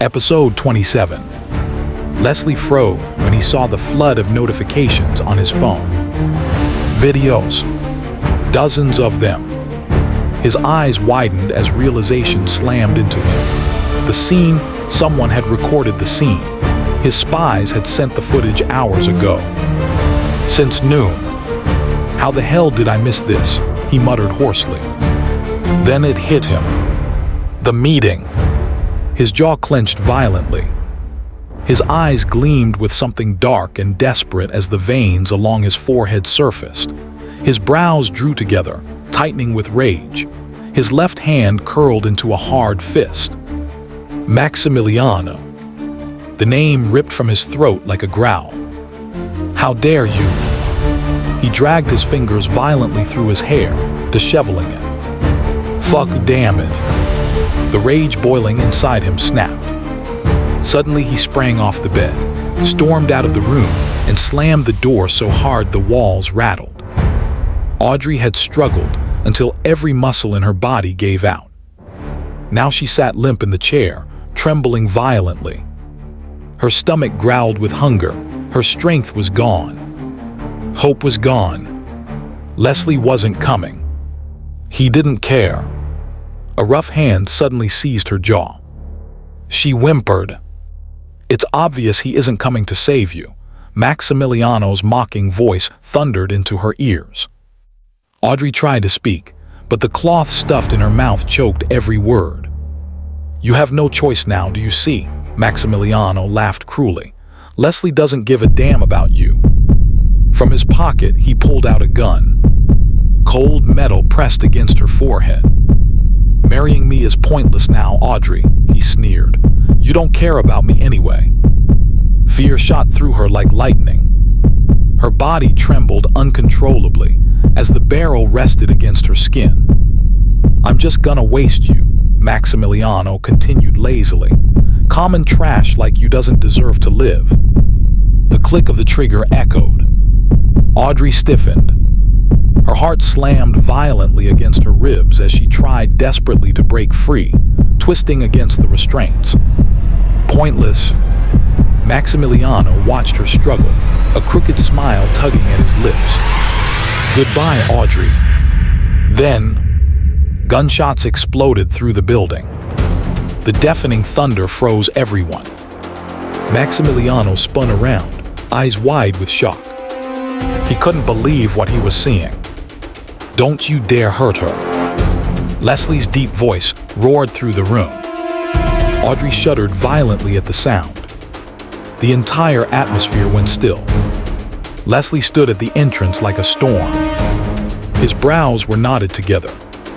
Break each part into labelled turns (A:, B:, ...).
A: Episode 27. Leslie froze when he saw the flood of notifications on his phone. Videos. Dozens of them. His eyes widened as realization slammed into him. The scene, someone had recorded the scene. His spies had sent the footage hours ago. Since noon. How the hell did I miss this? He muttered hoarsely. Then it hit him. The meeting. His jaw clenched violently. His eyes gleamed with something dark and desperate as the veins along his forehead surfaced. His brows drew together, tightening with rage. His left hand curled into a hard fist. Maximiliano. The name ripped from his throat like a growl. How dare you? He dragged his fingers violently through his hair, disheveling it. Fuck damn it. The rage boiling inside him snapped. Suddenly he sprang off the bed, stormed out of the room, and slammed the door so hard the walls rattled. Audrey had struggled until every muscle in her body gave out. Now she sat limp in the chair, trembling violently. Her stomach growled with hunger. Her strength was gone. Hope was gone. Leslie wasn't coming. He didn't care. A rough hand suddenly seized her jaw. She whimpered. It's obvious he isn't coming to save you. Maximiliano's mocking voice thundered into her ears. Audrey tried to speak, but the cloth stuffed in her mouth choked every word. You have no choice now, do you see? Maximiliano laughed cruelly. Leslie doesn't give a damn about you. From his pocket, he pulled out a gun. Cold metal pressed against her forehead. Marrying me is pointless now, Audrey, he sneered. You don't care about me anyway. Fear shot through her like lightning. Her body trembled uncontrollably as the barrel rested against her skin. I'm just gonna waste you, Maximiliano continued lazily. Common trash like you doesn't deserve to live. The click of the trigger echoed. Audrey stiffened. Her heart slammed violently against her ribs as she tried desperately to break free, twisting against the restraints. Pointless. Maximiliano watched her struggle, a crooked smile tugging at his lips. Goodbye, Audrey. Then, gunshots exploded through the building. The deafening thunder froze everyone. Maximiliano spun around, eyes wide with shock. He couldn't believe what he was seeing. Don't you dare hurt her. Leslie's deep voice roared through the room. Audrey shuddered violently at the sound. The entire atmosphere went still. Leslie stood at the entrance like a storm. His brows were knotted together.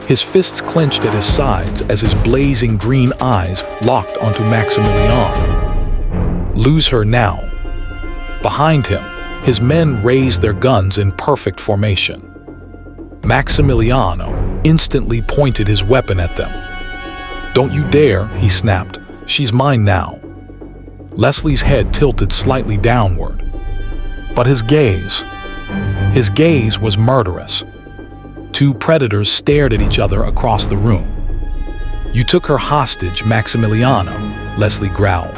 A: His fists clenched at his sides as his blazing green eyes locked onto Maximiliano. Lose her now. Behind him, his men raised their guns in perfect formation. Maximiliano instantly pointed his weapon at them. Don't you dare, he snapped. She's mine now. Leslie's head tilted slightly downward. But his gaze was murderous. Two predators stared at each other across the room. You took her hostage, Maximiliano, Leslie growled,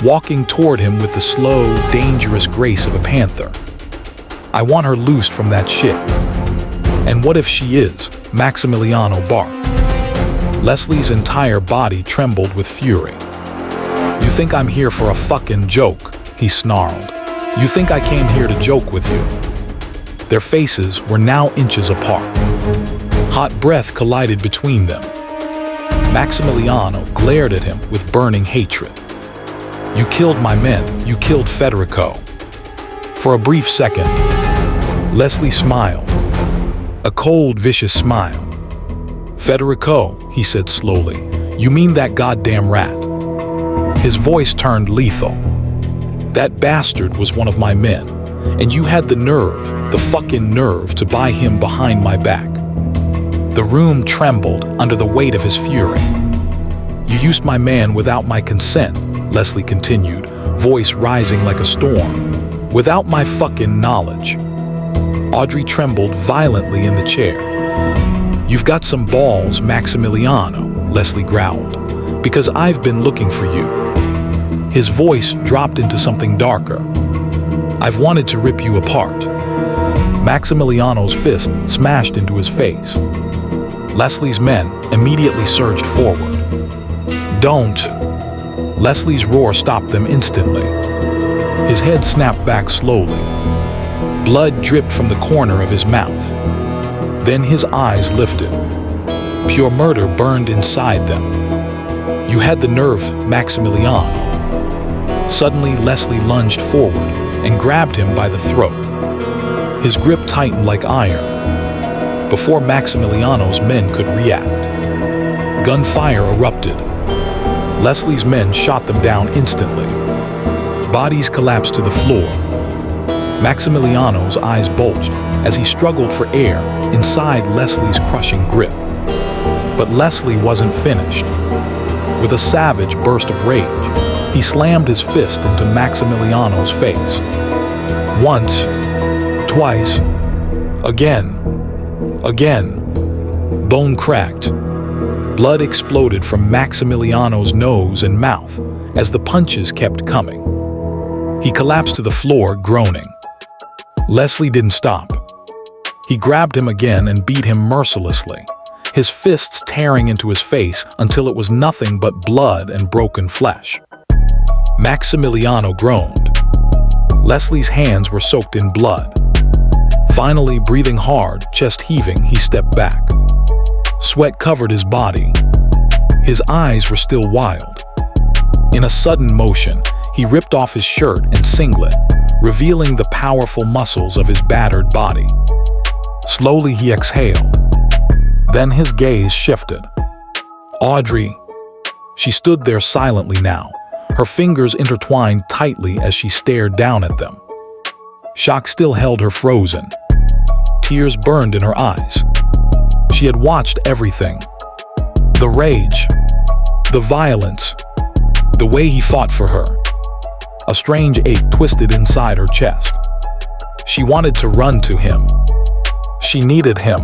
A: walking toward him with the slow, dangerous grace of a panther. I want her loosed from that shit. And what if she is? Maximiliano barked. Leslie's entire body trembled with fury. You think I'm here for a fucking joke? He snarled. You think I came here to joke with you? Their faces were now inches apart. Hot breath collided between them. Maximiliano glared at him with burning hatred. You killed my men. You killed Federico. For a brief second, Leslie smiled. A cold, vicious smile. Federico, he said slowly. You mean that goddamn rat? His voice turned lethal. That bastard was one of my men, and you had the fucking nerve to buy him behind my back. The room trembled under the weight of his fury. You used my man without my consent, Leslie continued, voice rising like a storm. Without my fucking knowledge. Audrey trembled violently in the chair. You've got some balls, Maximiliano, Leslie growled, because I've been looking for you. His voice dropped into something darker. "I've wanted to rip you apart." Maximiliano's fist smashed into his face. Leslie's men immediately surged forward. "Don't!" Leslie's roar stopped them instantly. His head snapped back slowly. Blood dripped from the corner of his mouth. Then his eyes lifted. Pure murder burned inside them. "You had the nerve, Maximiliano." Suddenly, Leslie lunged forward and grabbed him by the throat. His grip tightened like iron. Before Maximiliano's men could react, gunfire erupted. Leslie's men shot them down instantly. Bodies collapsed to the floor. Maximiliano's eyes bulged as he struggled for air inside Leslie's crushing grip. But Leslie wasn't finished. With a savage burst of rage, he slammed his fist into Maximiliano's face. Once, twice, again. Bone cracked. Blood exploded from Maximiliano's nose and mouth as the punches kept coming. He collapsed to the floor, groaning. Leslie didn't stop. He grabbed him again and beat him mercilessly, his fists tearing into his face until it was nothing but blood and broken flesh. Maximiliano groaned. Leslie's hands were soaked in blood. Finally, breathing hard, chest heaving, he stepped back. Sweat covered his body. His eyes were still wild. In a sudden motion, he ripped off his shirt and singlet, revealing the powerful muscles of his battered body. Slowly, he exhaled. Then his gaze shifted. Audrey. She stood there silently now, her fingers intertwined tightly as she stared down at them. Shock still held her frozen. Tears burned in her eyes. She had watched everything. The rage, the violence, the way he fought for her. A strange ache twisted inside her chest. She wanted to run to him. She needed him.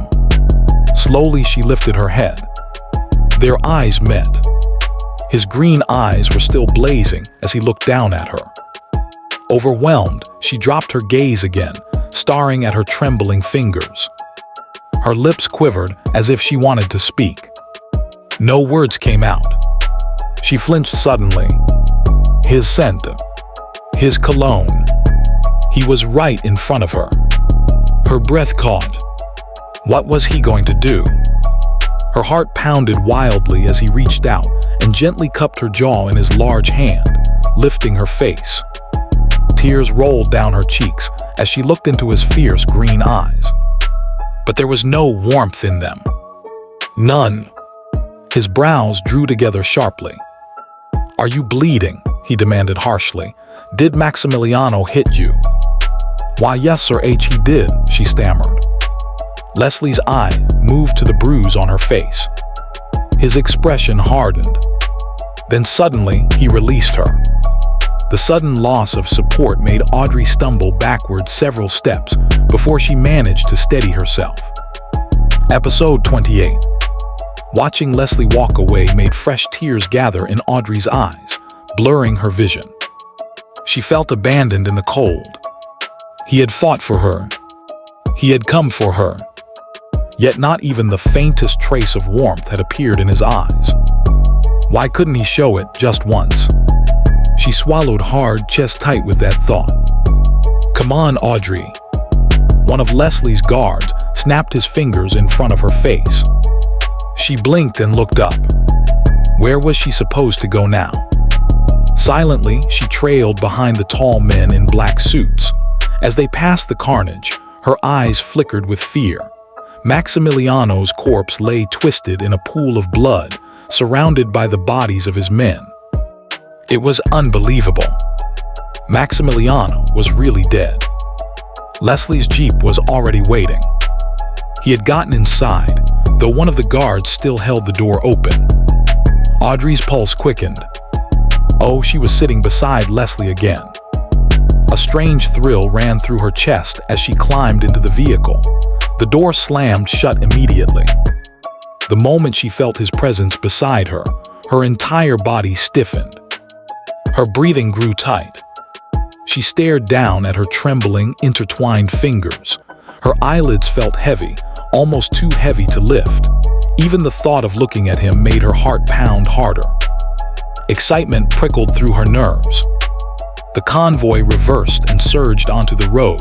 A: Slowly, she lifted her head. Their eyes met. His green eyes were still blazing as he looked down at her. Overwhelmed, she dropped her gaze again, staring at her trembling fingers. Her lips quivered as if she wanted to speak. No words came out. She flinched suddenly. His scent, his cologne. He was right in front of her. Her breath caught. What was he going to do? Her heart pounded wildly as he reached out and gently cupped her jaw in his large hand, lifting her face. Tears rolled down her cheeks as she looked into his fierce green eyes. But there was no warmth in them. None. His brows drew together sharply. "Are you bleeding?" he demanded harshly. "Did Maximiliano hit you?" "Why, yes, Sir H, he did," she stammered. Leslie's eye moved to the bruise on her face. His expression hardened. Then suddenly, he released her. The sudden loss of support made Audrey stumble backward several steps before she managed to steady herself. Episode 28. Watching Leslie walk away made fresh tears gather in Audrey's eyes, blurring her vision. She felt abandoned in the cold. He had fought for her. He had come for her. Yet not even the faintest trace of warmth had appeared in his eyes. Why couldn't he show it just once? She swallowed hard, chest tight with that thought. "Come on, Audrey." One of Leslie's guards snapped his fingers in front of her face. She blinked and looked up. Where was she supposed to go now? Silently, she trailed behind the tall men in black suits. As they passed the carnage, her eyes flickered with fear. Maximiliano's corpse lay twisted in a pool of blood, surrounded by the bodies of his men. It was unbelievable. Maximiliano was really dead. Leslie's jeep was already waiting. He had gotten inside, though one of the guards still held the door open. Audrey's pulse quickened. Oh, she was sitting beside Leslie again. A strange thrill ran through her chest as she climbed into the vehicle. The door slammed shut immediately. The moment she felt his presence beside her, her entire body stiffened. Her breathing grew tight. She stared down at her trembling, intertwined fingers. Her eyelids felt heavy, almost too heavy to lift. Even the thought of looking at him made her heart pound harder. Excitement prickled through her nerves. The convoy reversed and surged onto the road,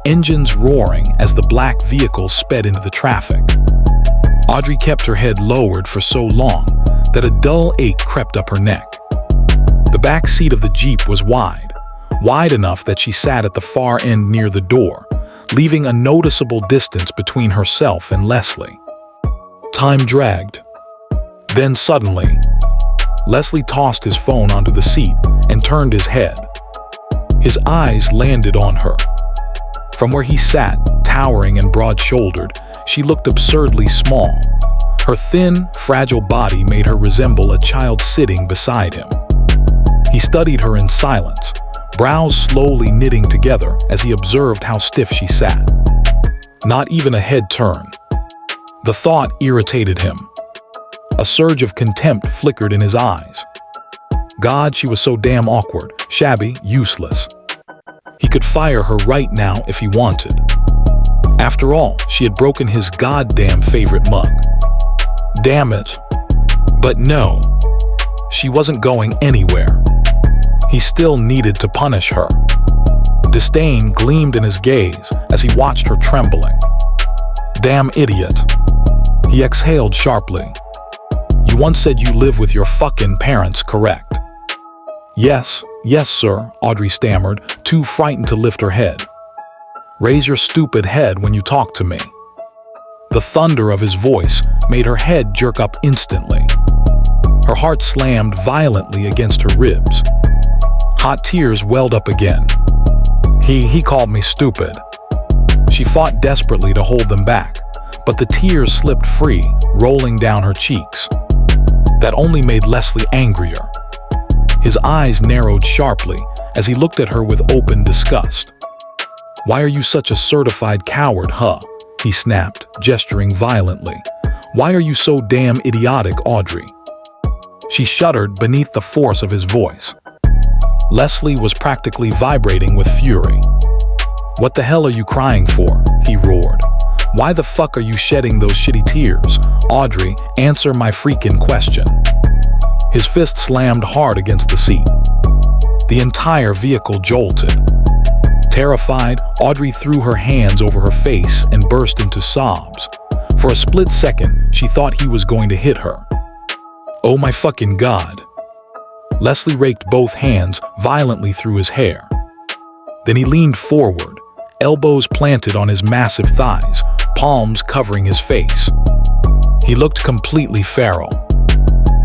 A: engines roaring as the black vehicle sped into the traffic. Audrey kept her head lowered for so long that a dull ache crept up her neck. The back seat of the Jeep was wide enough that she sat at the far end near the door, leaving a noticeable distance between herself and Leslie. Time dragged. Then suddenly, Leslie tossed his phone onto the seat and turned his head. His eyes landed on her. From where he sat, towering and broad-shouldered, she looked absurdly small. Her thin, fragile body made her resemble a child sitting beside him. He studied her in silence, brows slowly knitting together as he observed how stiff she sat. Not even a head turn. The thought irritated him. A surge of contempt flickered in his eyes. God, she was so damn awkward, shabby, useless. He could fire her right now if he wanted. After all, she had broken his goddamn favorite mug. Damn it. But no, she wasn't going anywhere. He still needed to punish her. Disdain gleamed in his gaze as he watched her trembling. Damn idiot. He exhaled sharply. You once said you live with your fucking parents, correct? Yes, sir, Audrey stammered, too frightened to lift her head. Raise your stupid head when you talk to me. The thunder of his voice made her head jerk up instantly. Her heart slammed violently against her ribs. Hot tears welled up again. He called me stupid. She fought desperately to hold them back, but the tears slipped free, rolling down her cheeks. That only made Leslie angrier. His eyes narrowed sharply as he looked at her with open disgust. Why are you such a certified coward, huh? He snapped, gesturing violently. Why are you so damn idiotic, Audrey? She shuddered beneath the force of his voice. Leslie was practically vibrating with fury. What the hell are you crying for? He roared. Why the fuck are you shedding those shitty tears? Audrey, answer my freaking question. His fist slammed hard against the seat. The entire vehicle jolted. Terrified, Audrey threw her hands over her face and burst into sobs. For a split second, she thought he was going to hit her. Oh my fucking God. Leslie raked both hands violently through his hair. Then he leaned forward, elbows planted on his massive thighs, palms covering his face. He looked completely feral.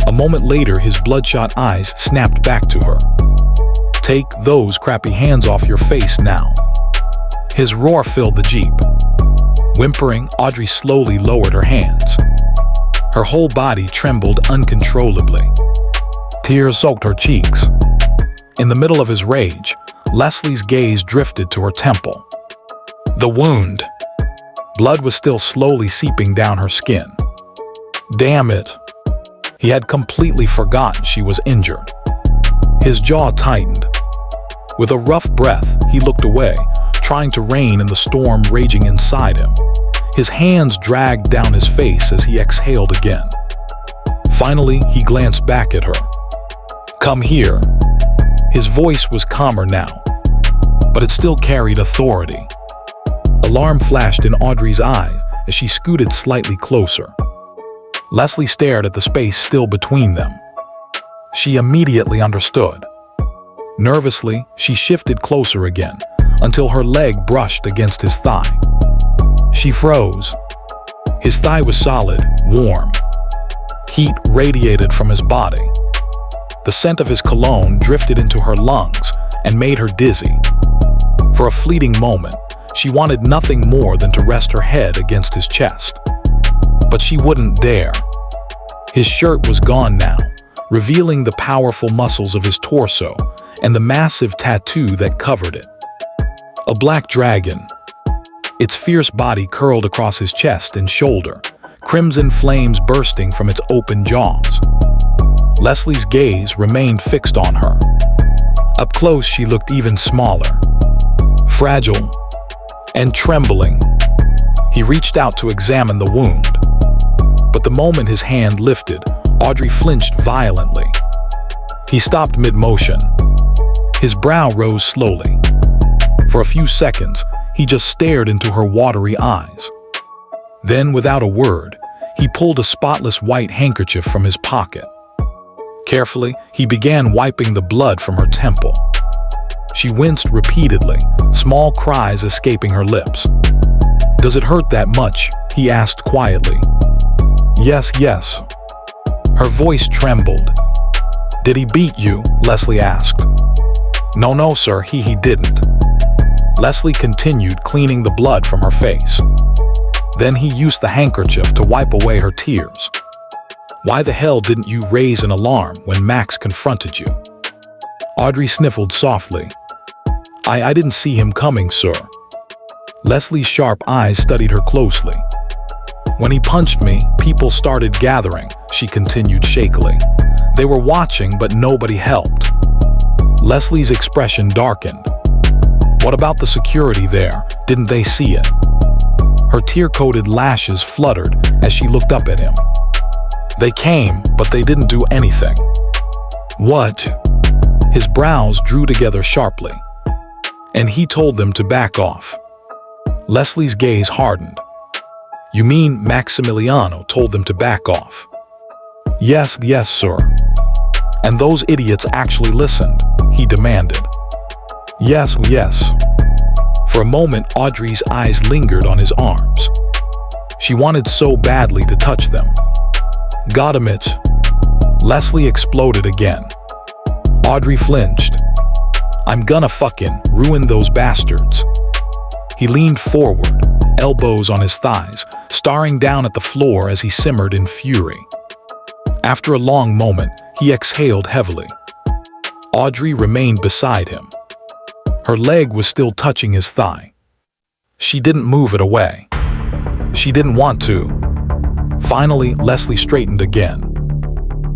A: A moment later, his bloodshot eyes snapped back to her. Take those crappy hands off your face now. His roar filled the Jeep. Whimpering, Audrey slowly lowered her hands. Her whole body trembled uncontrollably. Tears soaked her cheeks. In the middle of his rage, Leslie's gaze drifted to her temple. The wound. Blood was still slowly seeping down her skin. Damn it. He had completely forgotten she was injured. His jaw tightened. With a rough breath, he looked away, trying to rein in the storm raging inside him. His hands dragged down his face as he exhaled again. Finally, he glanced back at her. Come here. His voice was calmer now, but it still carried authority. Alarm flashed in Audrey's eyes as she scooted slightly closer. Leslie stared at the space still between them. She immediately understood. Nervously, she shifted closer again, until her leg brushed against his thigh. She froze. His thigh was solid, warm. Heat radiated from his body. The scent of his cologne drifted into her lungs and made her dizzy. For a fleeting moment, she wanted nothing more than to rest her head against his chest. But she wouldn't dare. His shirt was gone now, revealing the powerful muscles of his torso and the massive tattoo that covered it. A black dragon. Its fierce body curled across his chest and shoulder, crimson flames bursting from its open jaws. Leslie's gaze remained fixed on her. Up close, she looked even smaller, fragile, and trembling. He reached out to examine the wound, but the moment his hand lifted, Audrey flinched violently. He stopped mid-motion. His brow rose slowly. For a few seconds, he just stared into her watery eyes. Then, without a word, he pulled a spotless white handkerchief from his pocket. Carefully, he began wiping the blood from her temple. She winced repeatedly, small cries escaping her lips. "Does it hurt that much?" he asked quietly. "Yes, yes." Her voice trembled. "Did he beat you?" Leslie asked. No, sir, he didn't." Leslie continued cleaning the blood from her face. Then he used the handkerchief to wipe away her tears. "Why the hell didn't you raise an alarm when Max confronted you?" Audrey sniffled softly. I didn't see him coming, sir." Leslie's sharp eyes studied her closely. "When he punched me, people started gathering," she continued shakily. "They were watching, but nobody helped." Leslie's expression darkened. "What about the security there? Didn't they see it?" Her tear-coated lashes fluttered as she looked up at him. "They came, but they didn't do anything." "What?" His brows drew together sharply. "And he told them to back off." Leslie's gaze hardened. "You mean Maximiliano told them to back off?" Yes, sir." "And those idiots actually listened?" he demanded. Yes. For a moment, Audrey's eyes lingered on his arms. She wanted so badly to touch them. "Got him it." Leslie exploded again. Audrey flinched. "I'm gonna fucking ruin those bastards." He leaned forward, elbows on his thighs, staring down at the floor as he simmered in fury. After a long moment, he exhaled heavily. Audrey remained beside him. Her leg was still touching his thigh. She didn't move it away. She didn't want to. Finally, Leslie straightened again.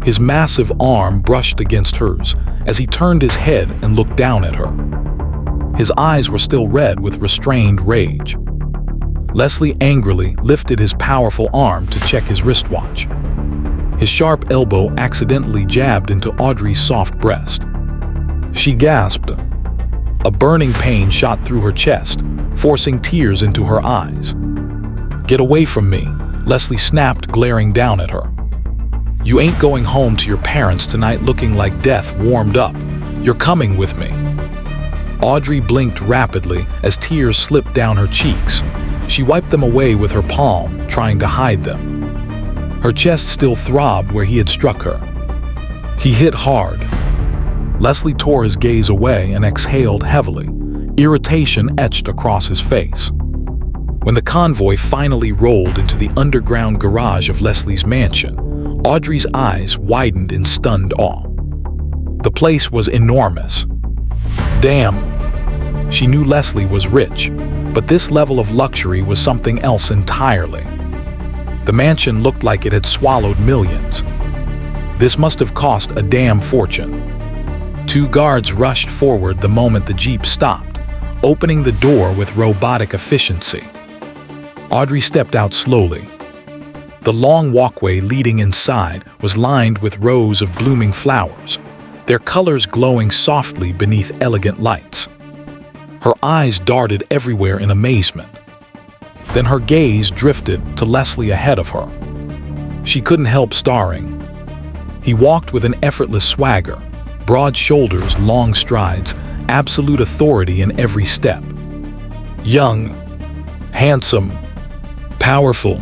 A: His massive arm brushed against hers as he turned his head and looked down at her. His eyes were still red with restrained rage. Leslie angrily lifted his powerful arm to check his wristwatch. His sharp elbow accidentally jabbed into Audrey's soft breast. She gasped. A burning pain shot through her chest, forcing tears into her eyes. "Get away from me," Leslie snapped, glaring down at her. "You ain't going home to your parents tonight looking like death warmed up. You're coming with me." Audrey blinked rapidly as tears slipped down her cheeks. She wiped them away with her palm, trying to hide them. Her chest still throbbed where he had struck her. He hit hard. Leslie tore his gaze away and exhaled heavily, irritation etched across his face. When the convoy finally rolled into the underground garage of Leslie's mansion, Audrey's eyes widened in stunned awe. The place was enormous. Damn! She knew Leslie was rich, but this level of luxury was something else entirely. The mansion looked like it had swallowed millions. This must have cost a damn fortune. 2 guards rushed forward the moment the Jeep stopped, opening the door with robotic efficiency. Audrey stepped out slowly. The long walkway leading inside was lined with rows of blooming flowers, their colors glowing softly beneath elegant lights. Her eyes darted everywhere in amazement. Then her gaze drifted to Leslie ahead of her. She couldn't help staring. He walked with an effortless swagger, broad shoulders, long strides, absolute authority in every step. Young, handsome, powerful.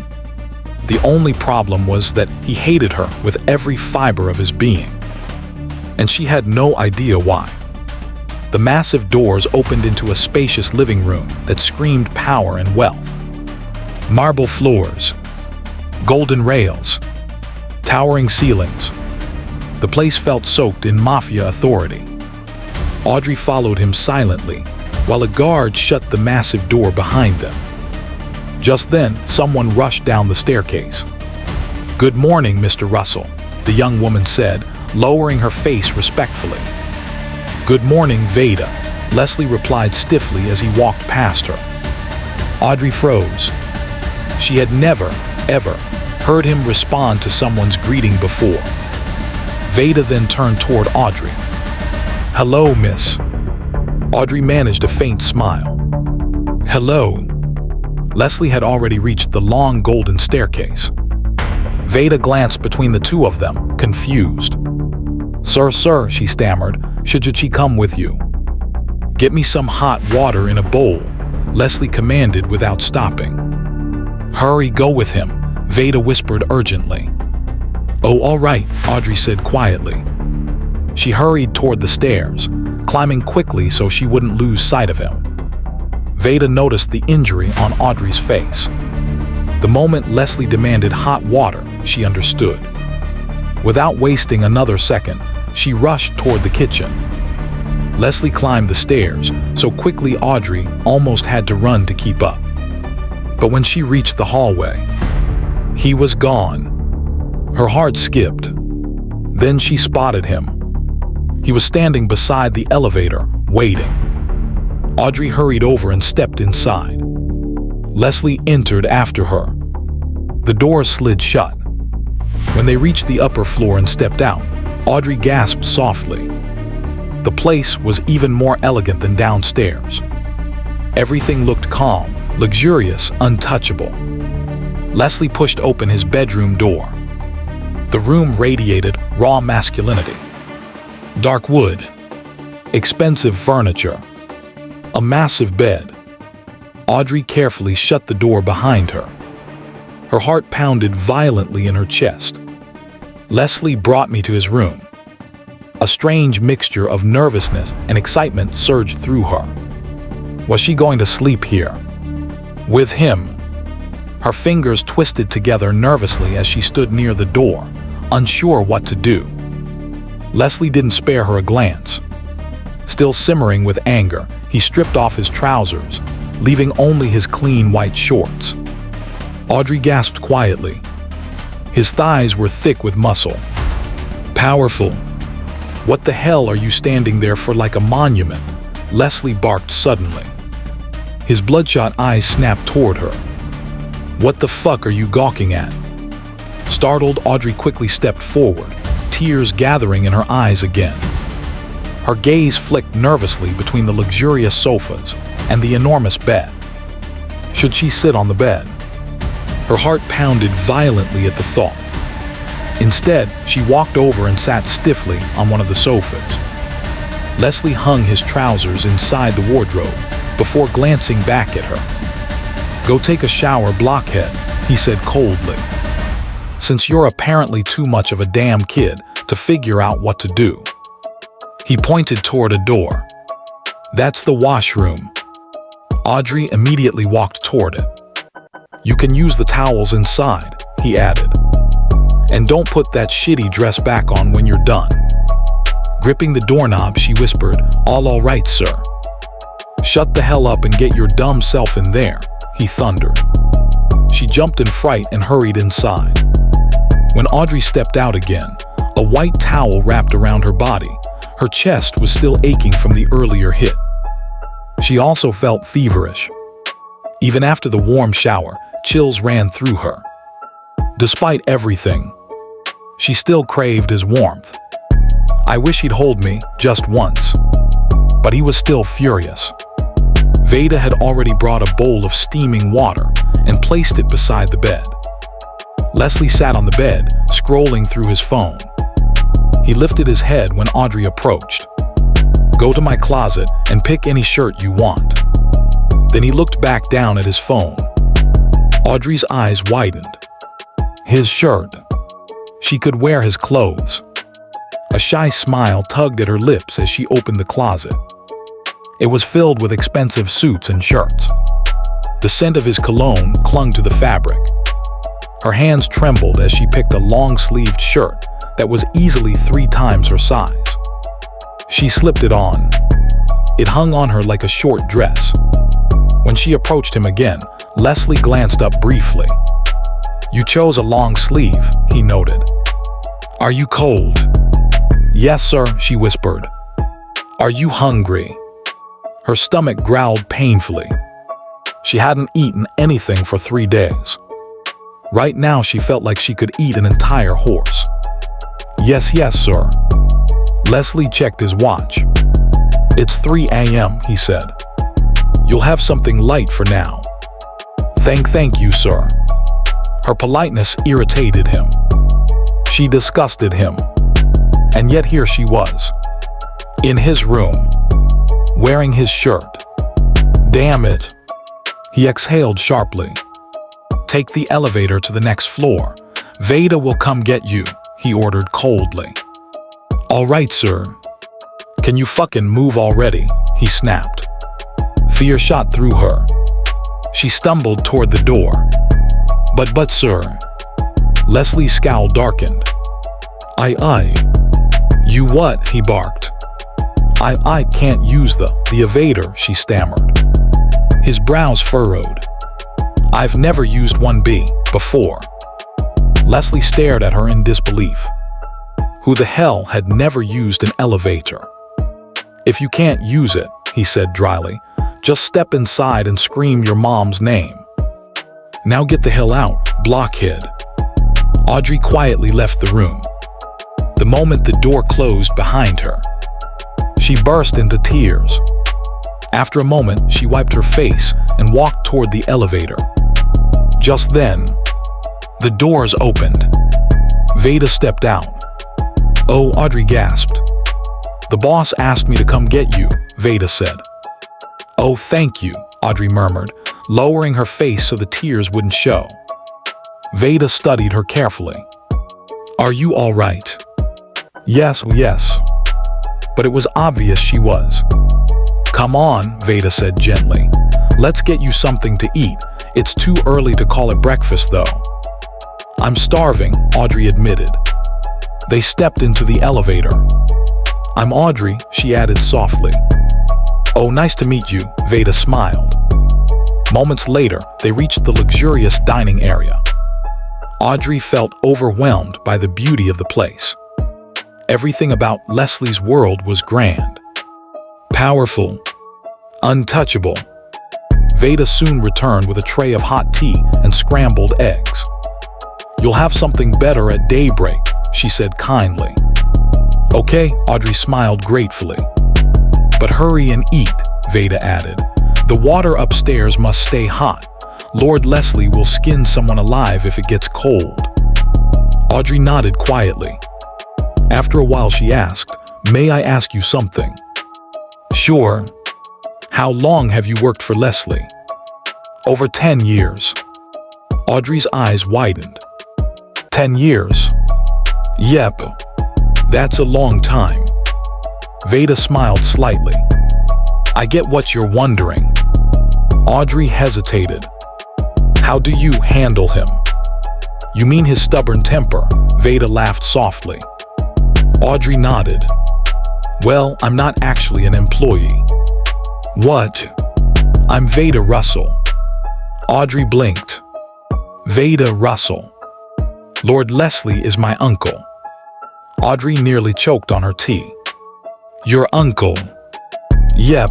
A: The only problem was that he hated her with every fiber of his being. And she had no idea why. The massive doors opened into a spacious living room that screamed power and wealth. Marble floors, golden rails, towering ceilings. The place felt soaked in mafia authority. Audrey followed him silently, while a guard shut the massive door behind them. Just then, someone rushed down the staircase. "Good morning, Mr. Russell," the young woman said, lowering her face respectfully. "Good morning, Veda," Leslie replied stiffly as he walked past her. Audrey froze. She had never, ever heard him respond to someone's greeting before. Veda then turned toward Audrey. "Hello, miss." Audrey managed a faint smile. "Hello." Leslie had already reached the long golden staircase. Veda glanced between the two of them, confused. Sir, she stammered, should she come with you?" "Get me some hot water in a bowl," Leslie commanded without stopping. "Hurry, go with him," Veda whispered urgently. "Oh, all right," Audrey said quietly. She hurried toward the stairs, climbing quickly so she wouldn't lose sight of him. Veda noticed the injury on Audrey's face. The moment Leslie demanded hot water, she understood. Without wasting another second, she rushed toward the kitchen. Leslie climbed the stairs so quickly Audrey almost had to run to keep up. But when she reached the hallway, he was gone. Her heart skipped. Then she spotted him. He was standing beside the elevator, waiting. Audrey hurried over and stepped inside. Leslie entered after her. The door slid shut. When they reached the upper floor and stepped out, Audrey gasped softly. The place was even more elegant than downstairs. Everything looked calm, luxurious, untouchable. Leslie pushed open his bedroom door. The room radiated raw masculinity. Dark wood, expensive furniture, a massive bed. Audrey carefully shut the door behind her. Her heart pounded violently in her chest. Leslie brought me to his room. A strange mixture of nervousness and excitement surged through her. Was she going to sleep here? With him? Her fingers twisted together nervously as she stood near the door, unsure what to do. Leslie didn't spare her a glance. Still simmering with anger, he stripped off his trousers, leaving only his clean white shorts. Audrey gasped quietly. His thighs were thick with muscle. Powerful. "What the hell are you standing there for like a monument?" Leslie barked suddenly. His bloodshot eyes snapped toward her. "What the fuck are you gawking at?" Startled, Audrey quickly stepped forward, tears gathering in her eyes again. Her gaze flicked nervously between the luxurious sofas and the enormous bed. Should she sit on the bed? Her heart pounded violently at the thought. Instead, she walked over and sat stiffly on one of the sofas. Leslie hung his trousers inside the wardrobe before glancing back at her. "Go take a shower, blockhead," he said coldly. "Since you're apparently too much of a damn kid to figure out what to do." He pointed toward a door. "That's the washroom." Audrey immediately walked toward it. "You can use the towels inside," he added. "And don't put that shitty dress back on when you're done." Gripping the doorknob, she whispered, All right, sir." "Shut the hell up and get your dumb self in there," he thundered. She jumped in fright and hurried inside. When Audrey stepped out again, a white towel wrapped around her body. Her chest was still aching from the earlier hit. She also felt feverish. Even after the warm shower, chills ran through her. Despite everything, she still craved his warmth. "I wish he'd hold me, just once." But he was still furious. Veda had already brought a bowl of steaming water and placed it beside the bed. Leslie sat on the bed, scrolling through his phone. He lifted his head when Audrey approached. "Go to my closet and pick any shirt you want." Then he looked back down at his phone. Audrey's eyes widened. His shirt. She could wear his clothes. A shy smile tugged at her lips as she opened the closet. It was filled with expensive suits and shirts. The scent of his cologne clung to the fabric. Her hands trembled as she picked a long-sleeved shirt that was easily 3 times her size. She slipped it on. It hung on her like a short dress. When she approached him again, Leslie glanced up briefly. "You chose a long sleeve," he noted. "Are you cold?" "Yes, sir," she whispered. Are you hungry? Her stomach growled painfully. She hadn't eaten anything for 3 days. Right now she felt like she could eat an entire horse. Yes, sir. Leslie checked his watch. It's 3 a.m., he said. You'll have something light for now. Thank you, sir. Her politeness irritated him. She disgusted him. And yet here she was, in his room, wearing his shirt. Damn it. He exhaled sharply. Take the elevator to the next floor. Veda will come get you, he ordered coldly. All right, sir. Can you fucking move already? He snapped. Fear shot through her. She stumbled toward the door. But sir. Leslie's scowl darkened. You what? He barked. I can't use the evader, she stammered. His brows furrowed. I've never used 1B before. Leslie stared at her in disbelief. Who the hell had never used an elevator? If you can't use it, he said dryly, just step inside and scream your mom's name. Now get the hell out, blockhead. Audrey quietly left the room. The moment the door closed behind her, she burst into tears. After a moment, she wiped her face and walked toward the elevator. Just then, the doors opened. Veda stepped out. Oh, Audrey gasped. The boss asked me to come get you, Veda said. Oh, thank you, Audrey murmured, lowering her face so the tears wouldn't show. Veda studied her carefully. Are you all right? Yes. But it was obvious she was. Come on, Veda said gently. Let's get you something to eat. It's too early to call it breakfast, though. I'm starving, Audrey admitted. They stepped into the elevator. I'm Audrey, she added softly. Oh, nice to meet you, Veda smiled. Moments later, they reached the luxurious dining area. Audrey felt overwhelmed by the beauty of the place. Everything about Leslie's world was grand, powerful, untouchable. Veda soon returned with a tray of hot tea and scrambled eggs. You'll have something better at daybreak, she said kindly. Okay, Audrey smiled gratefully. But hurry and eat, Veda added. The water upstairs must stay hot. Lord Leslie will skin someone alive if it gets cold. Audrey nodded quietly. After a while she asked, May I ask you something? Sure. How long have you worked for Leslie? Over 10 years. Audrey's eyes widened. 10 years? Yep. That's a long time. Veda smiled slightly. I get what you're wondering. Audrey hesitated. How do you handle him? You mean his stubborn temper? Veda laughed softly. Audrey nodded. Well, I'm not actually an employee. What? I'm Veda Russell. Audrey blinked. Veda Russell. Lord Leslie is my uncle. Audrey nearly choked on her tea. Your uncle? Yep.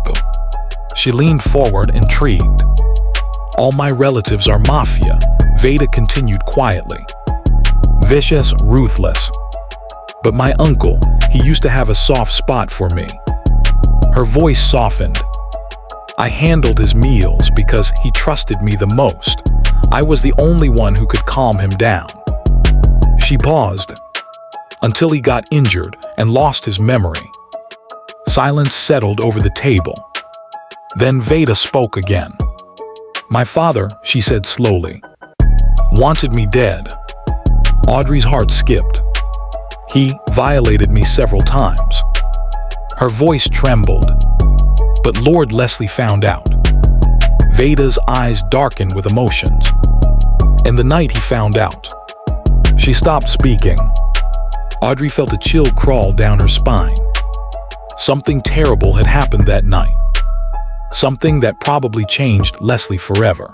A: She leaned forward, intrigued. All my relatives are mafia, Veda continued quietly. Vicious, ruthless. But my uncle, he used to have a soft spot for me. Her voice softened. I handled his meals because he trusted me the most. I was the only one who could calm him down. She paused. Until he got injured and lost his memory. Silence settled over the table. Then Veda spoke again. My father, she said slowly, wanted me dead. Audrey's heart skipped. He violated me several times. Her voice trembled. But Lord Leslie found out. Veda's eyes darkened with emotions. In the night he found out. She stopped speaking. Audrey felt a chill crawl down her spine. Something terrible had happened that night. Something that probably changed Leslie forever.